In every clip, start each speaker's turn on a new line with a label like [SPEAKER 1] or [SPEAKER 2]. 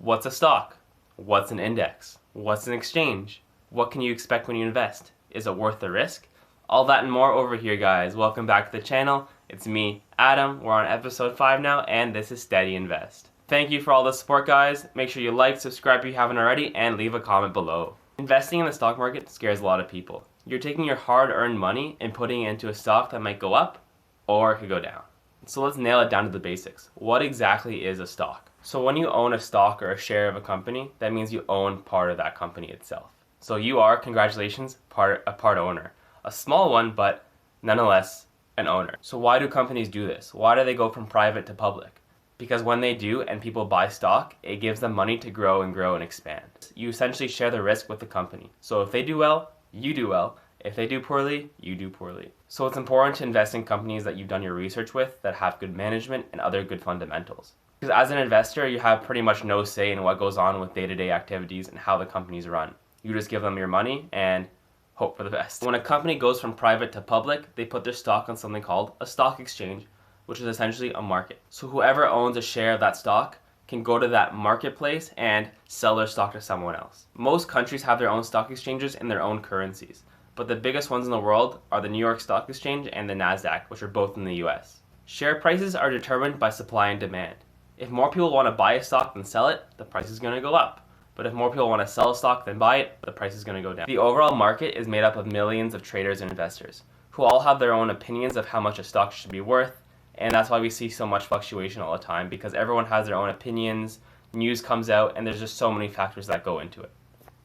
[SPEAKER 1] What's a stock? What's an index? What's an exchange? What can you expect when you invest? Is it worth the risk? All that and more over here, guys. Welcome back to the channel. It's me, Adam. We're on episode 5 now, and this is Steady Invest. Thank you for all the support, guys. Make sure you like, subscribe if you haven't already, and leave a comment below. Investing in the stock market scares a lot of people. You're taking your hard-earned money and putting it into a stock that might go up, or it could go down. So let's nail it down to the basics. What exactly is a stock? So when you own a stock or a share of a company, that means you own part of that company itself. So you are, congratulations, a part owner. A small one, but nonetheless an owner. So why do companies do this? Why do they go from private to public? Because when they do and people buy stock, it gives them money to grow and expand. You essentially share the risk with the company. So if they do well, you do well. If they do poorly, you do poorly. So it's important to invest in companies that you've done your research with, that have good management and other good fundamentals. Because as an investor, you have pretty much no say in what goes on with day-to-day activities and how the companies run. You just give them your money and hope for the best. When a company goes from private to public, they put their stock on something called a stock exchange, which is essentially a market. So whoever owns a share of that stock can go to that marketplace and sell their stock to someone else. Most countries have their own stock exchanges in their own currencies, but the biggest ones in the world are the New York Stock Exchange and the Nasdaq, which are both in the US. Share prices are determined by supply and demand. If more people want to buy a stock than sell it, the price is going to go up. But if more people want to sell a stock than buy it, the price is going to go down. The overall market is made up of millions of traders and investors who all have their own opinions of how much a stock should be worth, and that's why we see so much fluctuation all the time, because everyone has their own opinions, news comes out, and there's just so many factors that go into it.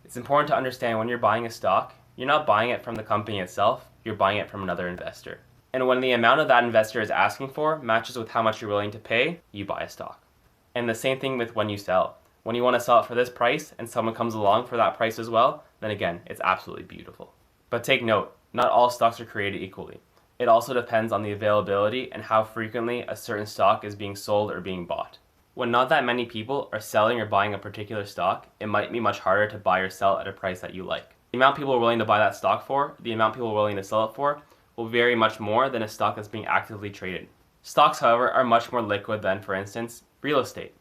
[SPEAKER 1] It's important to understand when you're buying a stock, you're not buying it from the company itself, you're buying it from another investor. And when the amount of that investor is asking for matches with how much you're willing to pay, you buy a stock. And the same thing with when you sell. When you want to sell it for this price and someone comes along for that price as well, then again, it's absolutely beautiful. But take note, not all stocks are created equally. It also depends on the availability and how frequently a certain stock is being sold or being bought. When not that many people are selling or buying a particular stock, it might be much harder to buy or sell at a price that you like. The amount people are willing to buy that stock for, the amount people are willing to sell it for, will vary much more than a stock that's being actively traded. Stocks, however, are much more liquid than, for instance, real estate.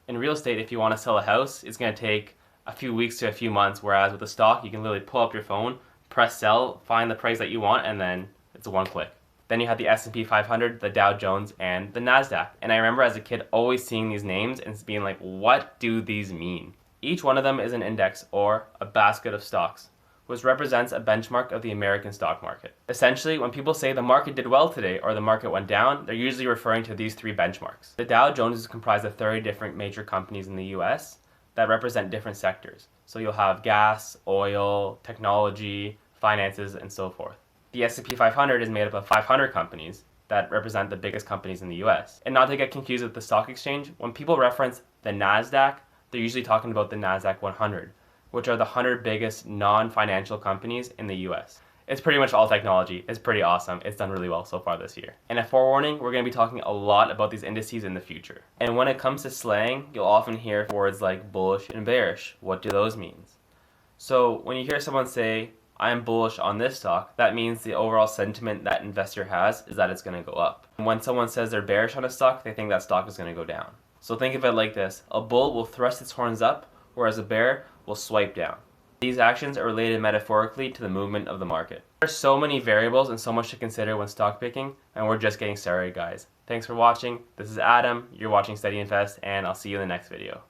[SPEAKER 1] In real estate, if you want to sell a house, it's going to take a few weeks to a few months, whereas with a stock, you can literally pull up your phone, press sell, find the price that you want, and then it's one click. Then you have the S&P 500, the Dow Jones, and the Nasdaq. And I remember as a kid always seeing these names and being like, what do these mean? Each one of them is an index, or a basket of stocks, which represents a benchmark of the American stock market. Essentially, when people say the market did well today or the market went down, they're usually referring to these 3 benchmarks. The Dow Jones is comprised of 30 different major companies in the US that represent different sectors. So you'll have gas, oil, technology, finances, and so forth. The S&P 500 is made up of 500 companies that represent the biggest companies in the US. And not to get confused with the stock exchange, when people reference the Nasdaq, they're usually talking about the Nasdaq 100, which are the 100 biggest non-financial companies in the US. It's pretty much all technology. It's pretty awesome. It's done really well so far this year. And a forewarning, we're going to be talking a lot about these indices in the future. And when it comes to slang, you'll often hear words like bullish and bearish. What do those mean? So when you hear someone say, I'm bullish on this stock, that means the overall sentiment that investor has is that it's going to go up. And when someone says they're bearish on a stock, they think that stock is going to go down. So think of it like this. A bull will thrust its horns up, whereas a bear will swipe down. These actions are related metaphorically to the movement of the market. There's so many variables and so much to consider when stock picking, and we're just getting started, guys. Thanks for watching. This is Adam. You're watching Steady Invest, and I'll see you in the next video.